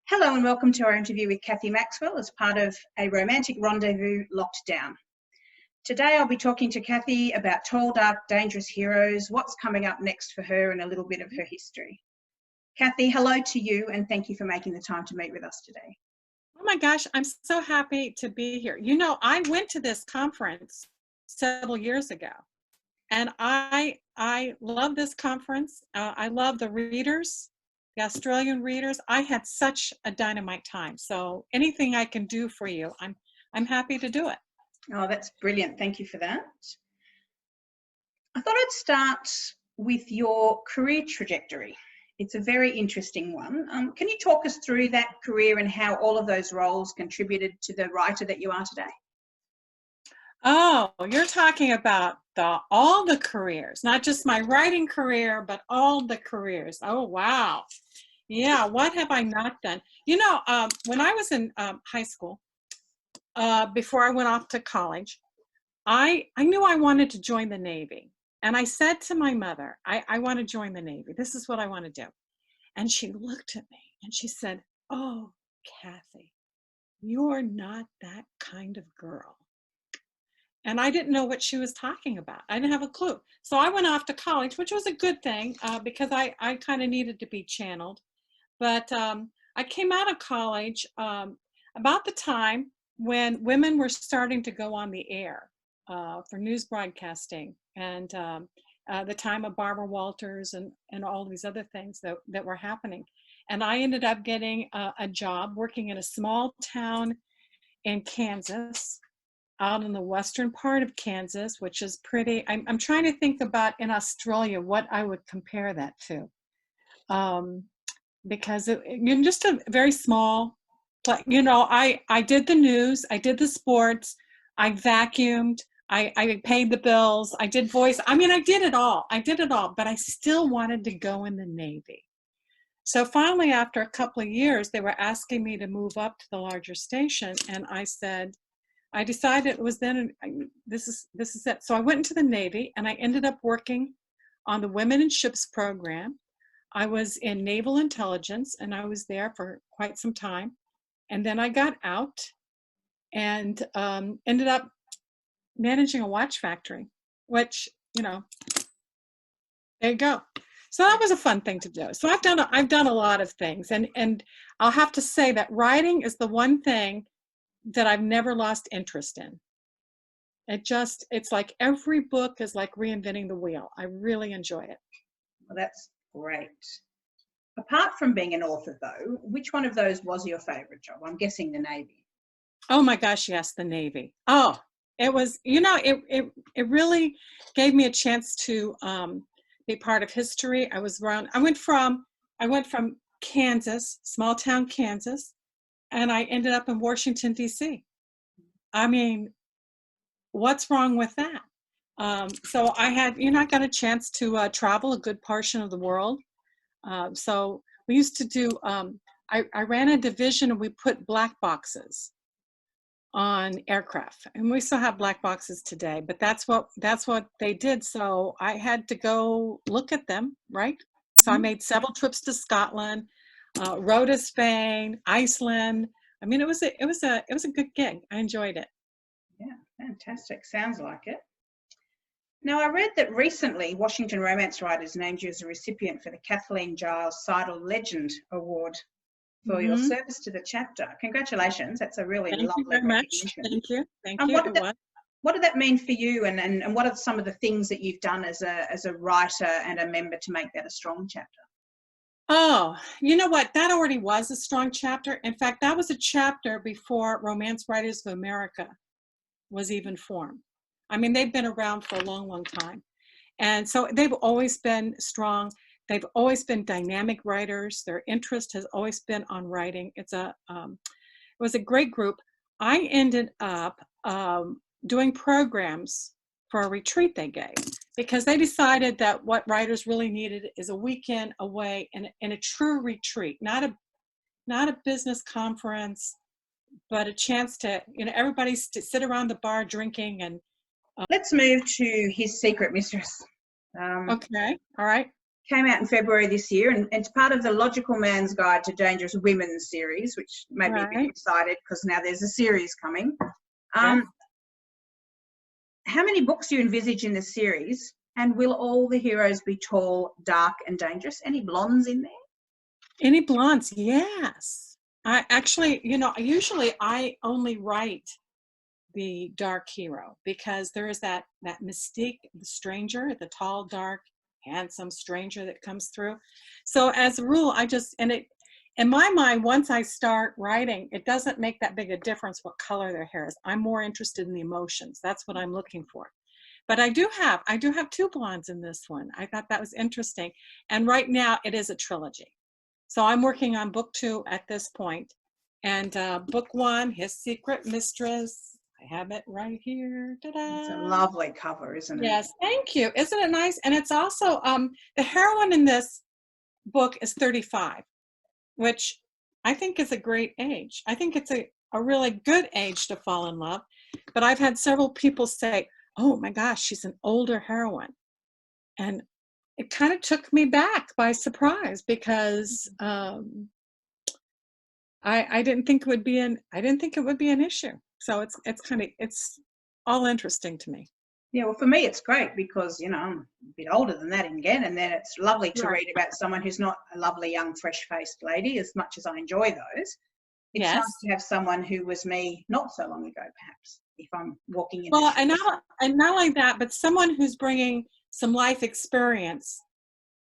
Hello and welcome to our interview with Cathy Maxwell as part of a romantic rendezvous locked down. Today I'll be talking to Cathy about Tall, Dark, Dangerous Heroes, what's coming up next for her and a little bit of her history. Cathy, hello to you and thank you for making the time to meet with us today. Oh my gosh, I'm so happy to be here. You know, I went to this conference several years ago and I love this conference. I love the readers, the Australian readers. I had such a dynamite time. So anything I can do for you, I'm happy to do it. Oh, that's brilliant. Thank you for that. I thought I'd start with your career trajectory. It's a very interesting one. Can you talk us through that career and how all of those roles contributed to the writer that you are today? Oh, you're talking about all the careers, not just my writing career, but all the careers. Oh, wow. Yeah, what have I not done? You know, when I was in high school, before I went off to college, I knew I wanted to join the Navy. And I said to my mother, I want to join the Navy. This is what I want to do. And she looked at me and she said, "Oh, Cathy, you're not that kind of girl." And I didn't know what she was talking about. I didn't have a clue. So I went off to college, which was a good thing because I kind of needed to be channeled. But I came out of college about the time when women were starting to go on the air for news broadcasting, and the time of Barbara Walters and all these other things that were happening. And I ended up getting a job working in a small town in Kansas, out in the western part of Kansas, which is pretty, I'm trying to think about in Australia what I would compare that to. Because you're just a very small, you know, I did the news, I did the sports, I vacuumed, I paid the bills, I did voice. I mean, I did it all, but I still wanted to go in the Navy. So finally, after a couple of years, they were asking me to move up to the larger station. And I decided it was then, this is it. So I went into the Navy and I ended up working on the Women in Ships program. I was in naval intelligence and I was there for quite some time. And then I got out and ended up managing a watch factory, which, you know, there you go. So that was a fun thing to do. So I've done a lot of things, and I'll have to say that writing is the one thing that I've never lost interest in. It's like every book is like reinventing the wheel. I really enjoy it. Well, that's great. Apart from being an author, though, which one of those was your favorite job? I'm guessing the Navy. Oh my gosh, yes, the Navy. Oh, it was, you know, it really gave me a chance to be part of history. I went from Kansas, small town Kansas, and I ended up in Washington, D.C. I mean, what's wrong with that? So I got a chance to travel a good portion of the world. So we used to do, I ran a division and we put black boxes on aircraft, and we still have black boxes today, but that's what they did. So I had to go look at them, right? So I made several trips to Scotland, rode to Spain, Iceland. I mean, it was a good gig. I enjoyed it. Yeah, fantastic. Sounds like it. Now, I read that recently Washington Romance Writers named you as a recipient for the Kathleen Giles Seidel Legend Award for your service to the chapter. Congratulations. That's a really lovely recognition. Thank you. Thank you. What did that mean for you, and what are some of the things that you've done as a writer and a member to make that a strong chapter? Oh, you know what? That already was a strong chapter. In fact, that was a chapter before Romance Writers of America was even formed. I mean, they've been around for a long, long time. And so they've always been strong. They've always been dynamic writers. Their interest has always been on writing. It was a great group. I ended up doing programs for a retreat they gave, because they decided that what writers really needed is a weekend away in a true retreat, not a business conference, but a chance to, you know, everybody to sit around the bar drinking. And let's move to his Secret Mistress. Okay, all right. came out in February this year, and it's part of the Logical Man's Guide to Dangerous Women series, which made me a bit excited because now there's a series coming. Yes. How many books do you envisage in the series, and will all the heroes be tall, dark, and dangerous? Any blondes in there? Any blondes? Yes. I actually, usually I only write the dark hero because there is that mystique, the stranger, the tall, dark, handsome stranger that comes through. So as a rule, in my mind, once I start writing, it doesn't make that big a difference what color their hair is. I'm more interested in the emotions. That's what I'm looking for. But I do have 2 blondes in this one. I thought that was interesting. And right now it is a trilogy. So I'm working on book 2 at this point. And book 1, his Secret Mistress. I have it right here. Ta-da. It's a lovely cover, isn't it? Yes, thank you. Isn't it nice? And it's also, the heroine in this book is 35, which I think is a great age. I think it's a really good age to fall in love. But I've had several people say, oh my gosh, she's an older heroine. And it kind of took me back by surprise because I didn't think it would be an issue. So it's all interesting to me. Yeah, well, for me, it's great because, I'm a bit older than that again, and then it's lovely to read about someone who's not a lovely, young, fresh-faced lady, as much as I enjoy those. It's nice to have someone who was me not so long ago, perhaps, if I'm walking in. Well, and not like that, but someone who's bringing some life experience,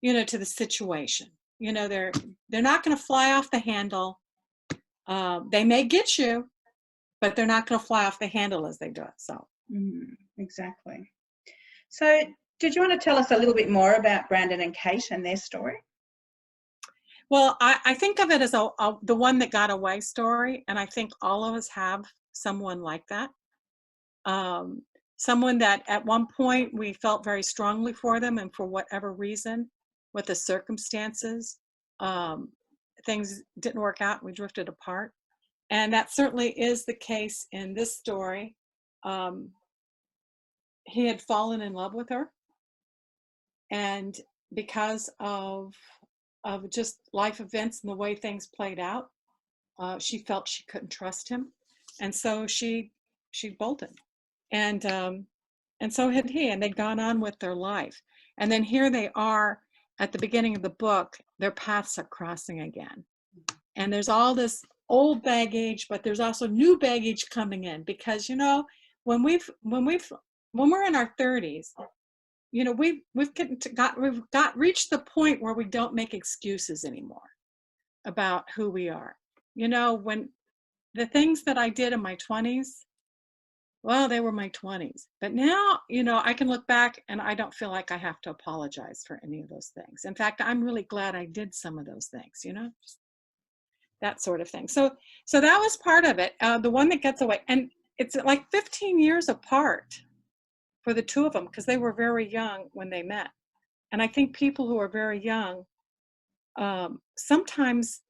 to the situation. They're not going to fly off the handle. They may get you, but they're not going to fly off the handle as they do it. So. Exactly. So did you want to tell us a little bit more about Brandon and Kate and their story? Well, I think of it as the one that got away story, and I think all of us have someone like that. Someone that at one point we felt very strongly for them, and for whatever reason, with the circumstances, things didn't work out. We drifted apart. And that certainly is the case in this story. He had fallen in love with her, and because of just life events and the way things played out, she felt she couldn't trust him, and so she bolted, and so had he, and they'd gone on with their life. And then here they are at the beginning of the book, their paths are crossing again, and there's all this old baggage, but there's also new baggage coming in, because when we're in our 30s, we've reached the point where we don't make excuses anymore about who we are. When the things that I did in my 20s, well, they were my 20s, but now, I can look back and I don't feel like I have to apologize for any of those things. In fact, I'm really glad I did some of those things, that sort of thing. So that was part of it. The one that gets away, and it's like 15 years apart for the 2 of them, because they were very young when they met. And I think people who are very young sometimes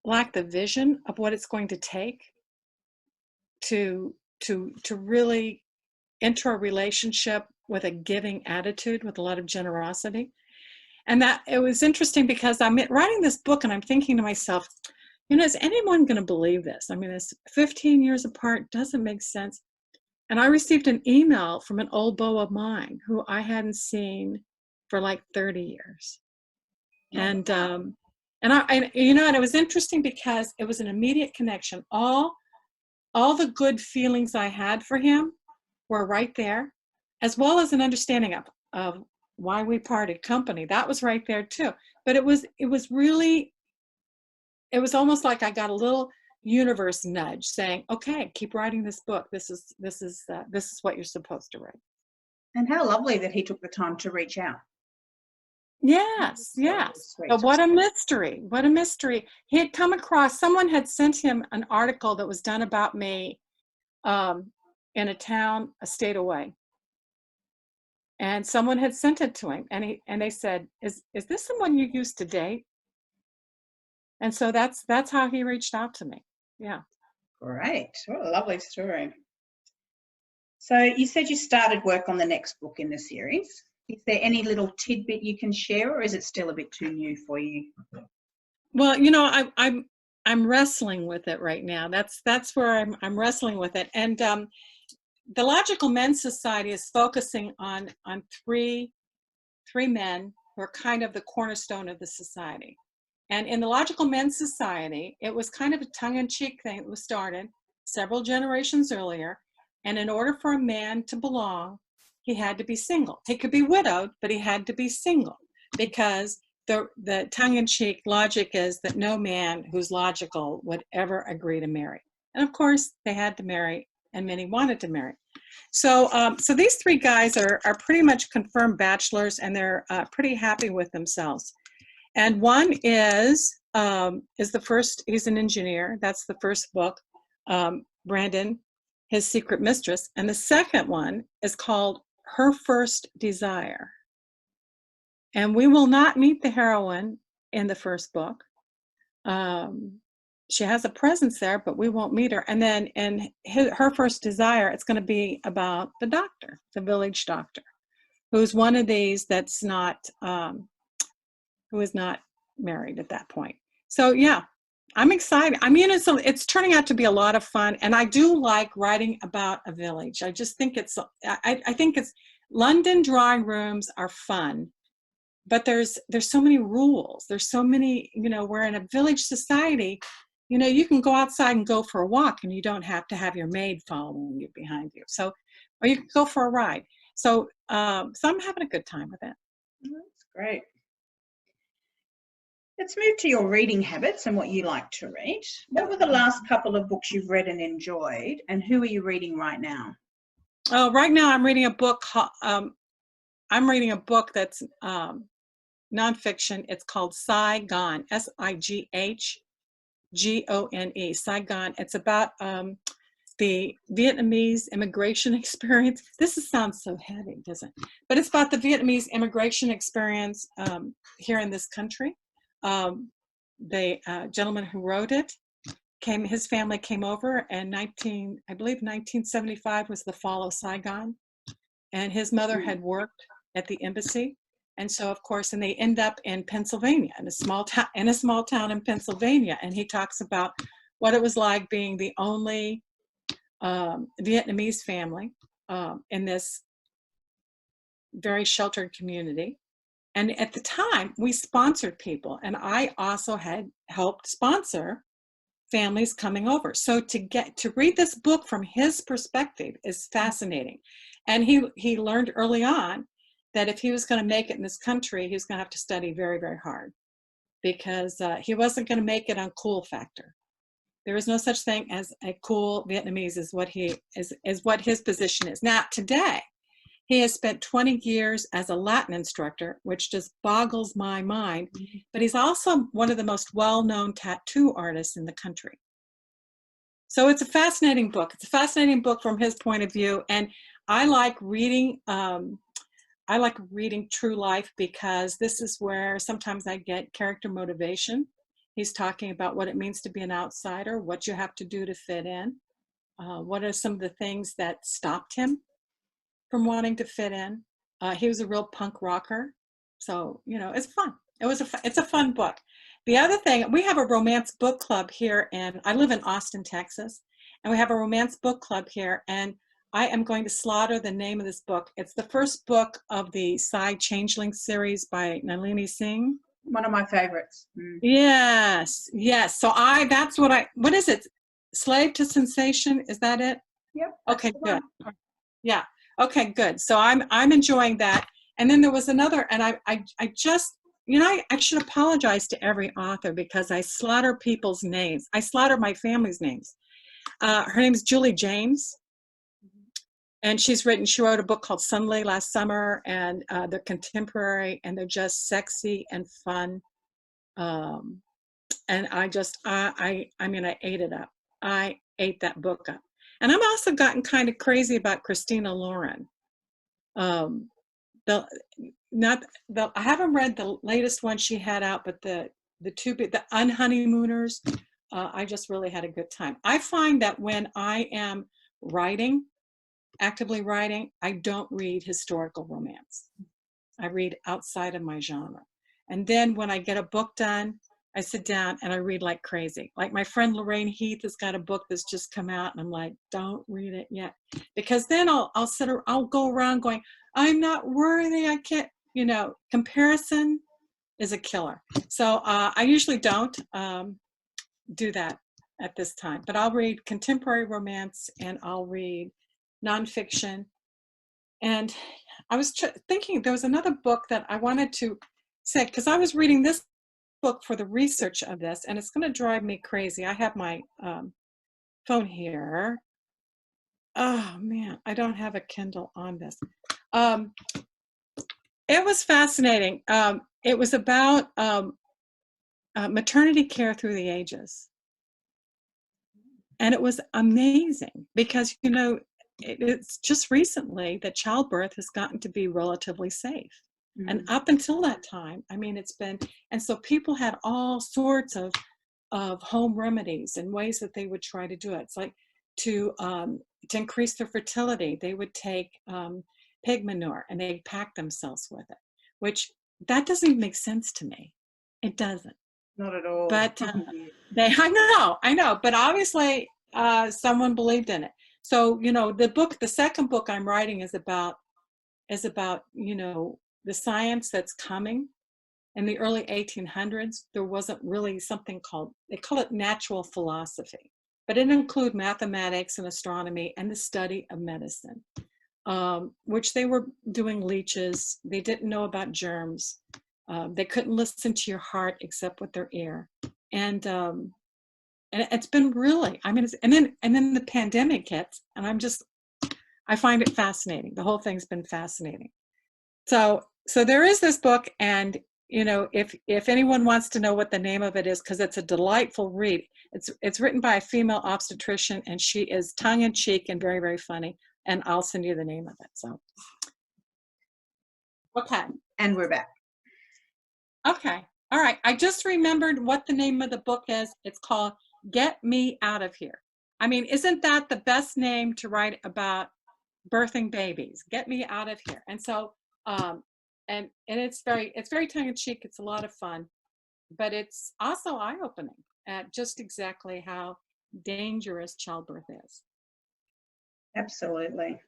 lack the vision of what it's going to take to really enter a relationship with a giving attitude, with a lot of generosity. And that it was interesting because I'm writing this book and I'm thinking to myself, is anyone going to believe this? I mean, it's 15 years apart, doesn't make sense. And I received an email from an old beau of mine who I hadn't seen for like 30 years. And it was interesting because it was an immediate connection. All the good feelings I had for him were right there, as well as an understanding of why we parted company. That was right there too. But it was almost like I got a little universe nudge saying, okay, keep writing this book. This is what you're supposed to write. And how lovely that he took the time to reach out. Yes. But what a mystery. He had come across, someone had sent him an article that was done about me in a town a state away. And someone had sent it to him, and they said, is this someone you used to date? And so that's how he reached out to me. Yeah. Great. What a lovely story. So you said you started work on the next book in the series. Is there any little tidbit you can share, or is it still a bit too new for you? Well, you know, I'm wrestling with it right now. That's where I'm wrestling with it. And the Logical Men's Society is focusing on three men who are kind of the cornerstone of the society. And in the Logical Men's Society, it was kind of a tongue-in-cheek thing that was started several generations earlier. And in order for a man to belong, he had to be single. He could be widowed, but he had to be single, because the tongue-in-cheek logic is that no man who's logical would ever agree to marry. And of course, they had to marry, and many wanted to marry. So, so these three guys are pretty much confirmed bachelors, and they're pretty happy with themselves. And one is the first. He's an engineer. That's the first book, Brandon, his Secret Mistress, and the second one is called Her First Desire. And we will not meet the heroine in the first book. She has a presence there, but we won't meet her. And then in Her First Desire, it's going to be about the doctor, the village doctor, who's one of these that's not, who is not married at that point. So yeah, I'm excited. I mean, it's turning out to be a lot of fun, and I do like writing about a village. I just think I think London drawing rooms are fun, but there's so many rules. There's so many, you know, we're in a village society. You know, you can go outside and go for a walk, and you don't have to have your maid following you behind you. So, or you can go for a ride. So, so I'm having a good time with it. That's great. Let's move to your reading habits and what you like to read. What were the last couple of books you've read and enjoyed, and who are you reading right now? Oh, right now I'm reading a book. I'm reading a book that's nonfiction. It's called Saigon, Sighgone, Saigon. It's about the Vietnamese immigration experience. Sounds so heavy, doesn't it? But it's about the Vietnamese immigration experience here in this country. The gentleman who wrote it his family came over, and I believe 1975 was the fall of Saigon, and his mother had worked at the embassy. And so, of course, and they end up in Pennsylvania, in a small town in Pennsylvania. And he talks about what it was like being the only Vietnamese family in this very sheltered community. And at the time, we sponsored people, and I also had helped sponsor families coming over. So to read this book from his perspective is fascinating. And he learned early on that if he was going to make it in this country, he was going to have to study very, very hard, because he wasn't going to make it on cool factor. There is no such thing as a cool Vietnamese, is what his position is. Now, today, he has spent 20 years as a Latin instructor, which just boggles my mind. But he's also one of the most well-known tattoo artists in the country. So it's a fascinating book. It's a fascinating book from his point of view. And I like reading true life, because this is where sometimes I get character motivation. He's talking about what it means to be an outsider, what you have to do to fit in. What are some of the things that stopped him from wanting to fit in? He was a real punk rocker. So, you know, it's fun. It's a fun book. The other thing, we have a romance book club here, and I live in Austin, Texas, and we have a romance book club here, and I am going to slaughter the name of this book. It's the first book of the Psy Changeling series by Nalini Singh. One of my favorites. Yes. So what is it? Slave to Sensation, is that it? Yep. Okay, good. Yeah. Okay, good. So I'm enjoying that. And then there was another, and I just, you know, I should apologize to every author, because I slaughter people's names. I slaughter my family's names. Her name is Julie James. And she wrote a book called Sunday last summer, and they're contemporary, and they're just sexy and fun. And I ate it up. I ate that book up. And I've also gotten kind of crazy about Christina Lauren. I haven't read the latest one she had out, but the Unhoneymooners, I just really had a good time. I find that when I am actively writing, I don't read historical romance. I read outside of my genre. And then when I get a book done, I sit down and I read like crazy. Like my friend Lorraine Heath has got a book that's just come out, and I'm like, don't read it yet, because then I'll go around going, I'm not worthy. I can't, comparison is a killer. So I usually don't do that at this time, but I'll read contemporary romance and I'll read nonfiction. And I was thinking there was another book that I wanted to say, because I was reading this book for the research of this, and it's going to drive me crazy. I have my phone here. Oh man, I don't have a Kindle on this. It was fascinating. It was about maternity care through the ages. And it was amazing because, it's just recently that childbirth has gotten to be relatively safe. Mm-hmm. And up until that time, I mean, it's been, and so people had all sorts of home remedies and ways that they would try to do it. It's like to increase their fertility, they would take pig manure and they'd pack themselves with it, which that doesn't even make sense to me. It doesn't. Not at all. But I know, but obviously someone believed in it. So, the second book I'm writing is about, the science that's coming. In the early 1800s, there wasn't really something they call it natural philosophy, but it included mathematics and astronomy and the study of medicine, which they were doing leeches. They didn't know about germs. They couldn't listen to your heart except with their ear. And it's been really, I mean, and then the pandemic hits, and I find it fascinating. The whole thing's been fascinating. So there is this book, and if anyone wants to know what the name of it is, because it's a delightful read. It's written by a female obstetrician, and she is tongue-in-cheek and very, very funny. And I'll send you the name of it. So, okay. And we're back. Okay. All right. I just remembered what the name of the book is. It's called Get Me Out of Here. I mean, isn't that the best name to write about birthing babies? Get me out of here. And so, and it's very tongue-in-cheek. It's a lot of fun, but it's also eye-opening at just exactly how dangerous childbirth is. Absolutely.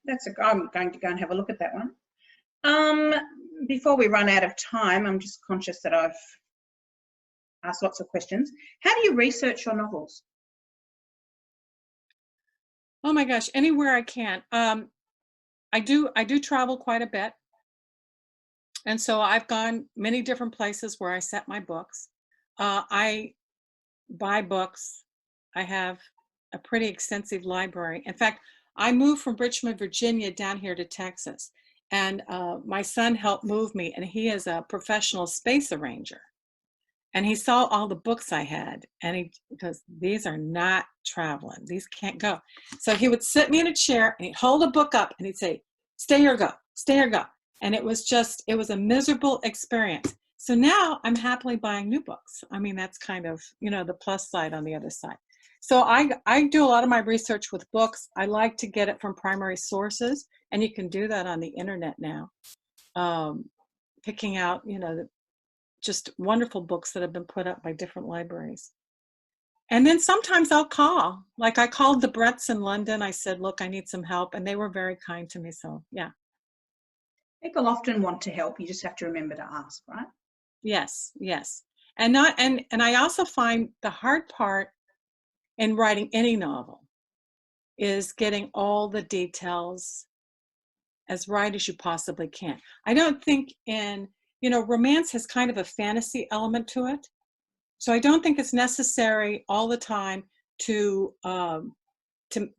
I'm going to go and have a look at that one. Before we run out of time, I'm just conscious that I've asked lots of questions. How do you research your novels? Oh my gosh, anywhere I can. I do travel quite a bit. And so I've gone many different places where I set my books. I buy books. I have a pretty extensive library. In fact, I moved from Richmond, Virginia down here to Texas. And my son helped move me, and he is a professional space arranger. And he saw all the books I had, and he goes, these are not traveling. These can't go. So he would sit me in a chair, and he'd hold a book up, and he'd say, stay or go, stay or go. And it was a miserable experience. So now I'm happily buying new books. I mean, that's kind of, the plus side on the other side. So I do a lot of my research with books. I like to get it from primary sources, and you can do that on the internet now. Picking out, just wonderful books that have been put up by different libraries. And then sometimes I'll call. Like I called the Bretts in London. I said, look, I need some help. And they were very kind to me. So yeah. People often want to help. You just have to remember to ask, right? Yes, yes. And I also find the hard part in writing any novel is getting all the details as right as you possibly can. I don't think romance has kind of a fantasy element to it. So I don't think it's necessary all the time to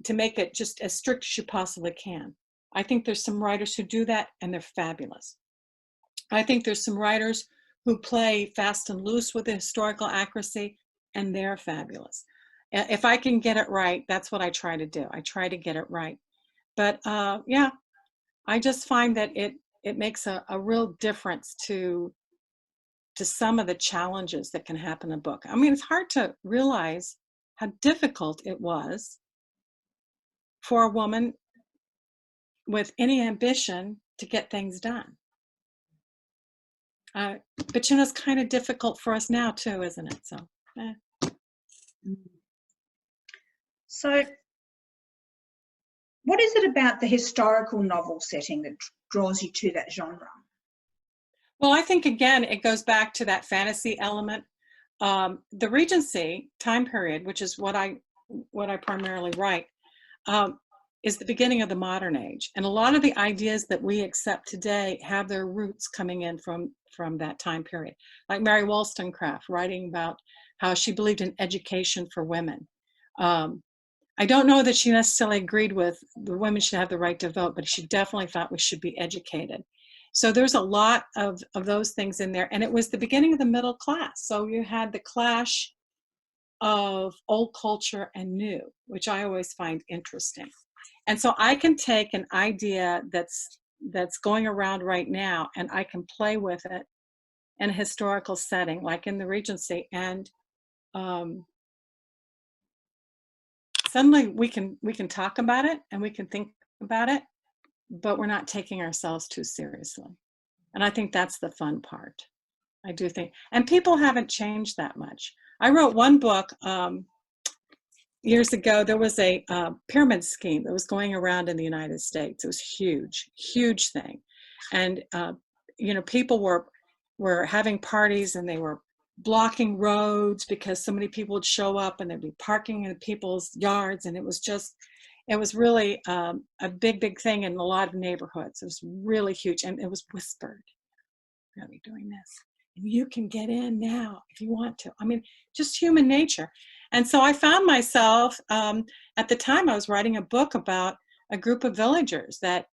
make it just as strict as you possibly can. I think there's some writers who do that, and they're fabulous. I think there's some writers who play fast and loose with the historical accuracy, and they're fabulous. If I can get it right, that's what I try to do. I try to get it right. But yeah, I just find that it makes a real difference to some of the challenges that can happen in a book. I mean, it's hard to realize how difficult it was for a woman with any ambition to get things done. But you know, it's kind of difficult for us now too, isn't it? So. So, what is it about the historical novel setting that draws you to that genre? Well, I think again, it goes back to that fantasy element. The Regency time period, which is what I primarily write, is the beginning of the modern age, and a lot of the ideas that we accept today have their roots coming in from that time period. Like Mary Wollstonecraft writing about how she believed in education for women. I don't know that she necessarily agreed with the women should have the right to vote, but she definitely thought we should be educated. So there's a lot of those things in there. And it was the beginning of the middle class. So you had the clash of old culture and new, which I always find interesting. And so I can take an idea that's going around right now, and I can play with it in a historical setting, like in the Regency, and suddenly we can talk about it and we can think about it, but we're not taking ourselves too seriously. And I think that's the fun part. I do think, and people haven't changed that much. I wrote one book years ago. There was a pyramid scheme that was going around in the United States. It was huge, huge thing. And, you know, people were having parties and they were blocking roads because so many people would show up and they'd be parking in people's yards. And it was really a big thing in a lot of neighborhoods. It was really huge. And it was whispered, really doing this. And you can get in now if you want to. I mean, just human nature. And so I found myself, at the time I was writing a book about a group of villagers that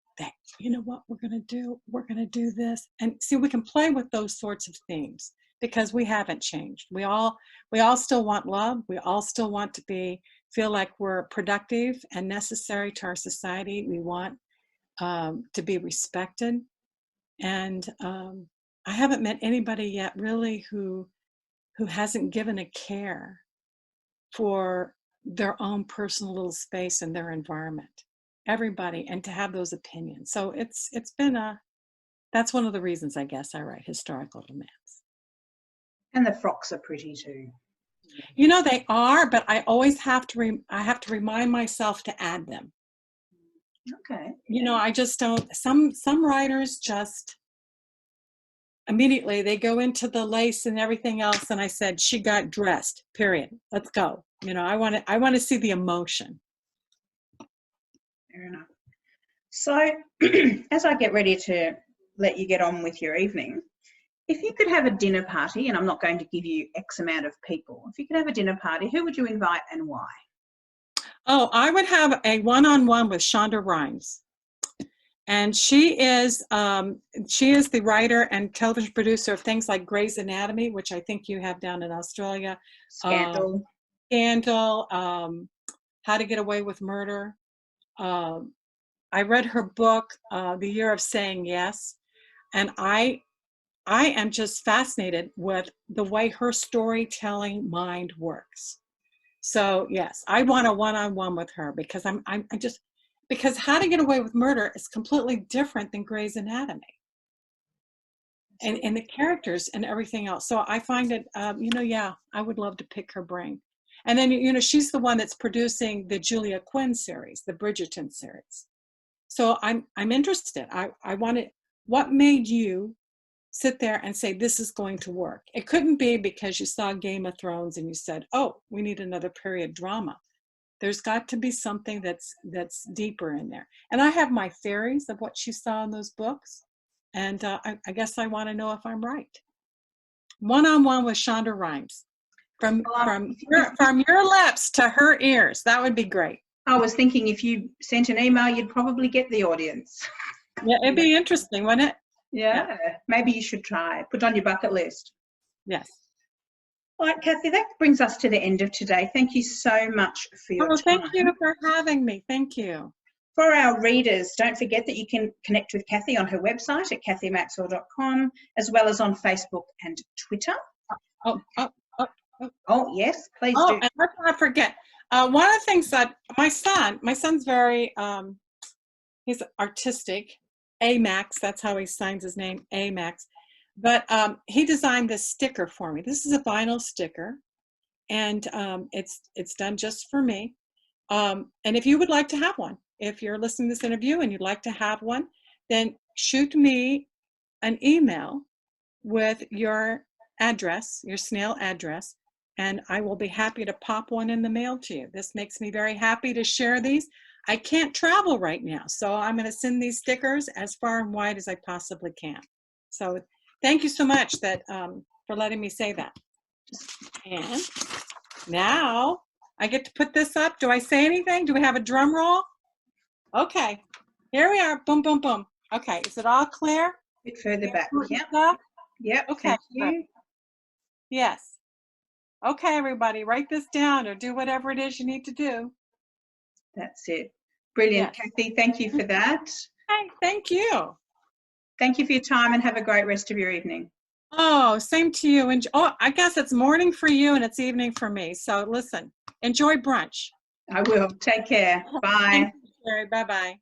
you know what we're going to do? We're going to do this. And see, we can play with those sorts of themes because we haven't changed. We all still want love. We all still want to feel like we're productive and necessary to our society. We want to be respected. And I haven't met anybody yet really who hasn't given a care for their own personal little space and their environment. Everybody, and to have those opinions. So it's been that's one of the reasons I guess I write historical romance. And the frocks are pretty too. You know, they are, but I always have to remind myself to add them. Okay. You know, I just don't. Some writers just immediately they go into the lace and everything else, and I said she got dressed. Period. Let's go. You know, I want to see the emotion. Fair enough. So, as I get ready to let you get on with your evening, if you could have a dinner party, and I'm not going to give you X amount of people, if you could have a dinner party, who would you invite and why? Oh, I would have a one-on-one with Shonda Rhimes. And she is the writer and television producer of things like Grey's Anatomy, which I think you have down in Australia. Scandal. How to Get Away with Murder. I read her book, The Year of Saying Yes, and I am just fascinated with the way her storytelling mind works. So yes, I want a one-on-one with her because because How to Get Away with Murder is completely different than Grey's Anatomy, and the characters and everything else. So I find it, yeah, I would love to pick her brain. And then, you know, she's the one that's producing the Julia Quinn series, the Bridgerton series. So I'm interested. I wanted, what made you sit there and say, this is going to work? It couldn't be because you saw Game of Thrones and you said, oh, we need another period drama. There's got to be something that's deeper in there. And I have my theories of what she saw in those books. And I guess I want to know if I'm right. One-on-one with Shonda Rhimes. From your lips to her ears. That would be great. I was thinking if you sent an email, you'd probably get the audience. Yeah, it'd be interesting, wouldn't it? Yeah, maybe you should try. Put on your bucket list. Yes. All right, Cathy, that brings us to the end of today. Thank you so much for your time. Thank you for having me. Thank you. For our readers, don't forget that you can connect with Cathy on her website at cathymaxwell.com, as well as on Facebook and Twitter. Oh yes, please do. And let's not forget, one of the things that my son's very, he's artistic, Max, that's how he signs his name, Max. But he designed this sticker for me. This is a vinyl sticker, and it's done just for me. And if you would like to have one, if you're listening to this interview and you'd like to have one, then shoot me an email with your address, your snail address, and I will be happy to pop one in the mail to you. This makes me very happy to share these. I can't travel right now, so I'm going to send these stickers as far and wide as I possibly can. So thank you so much for letting me say that. And now I get to put this up. Do I say anything? Do we have a drum roll? Okay, here we are. Boom, boom, boom. Okay, is it all clear? A bit further back. Yep. Yep. Okay. Thank you. Yes. Okay, everybody, write this down or do whatever it is you need to do. That's it. Brilliant, Yes. Cathy. Thank you for that. Hey, thank you. Thank you for your time and have a great rest of your evening. Oh, same to you. And I guess it's morning for you and it's evening for me. So listen, enjoy brunch. I will. Take care. Bye. Bye-bye.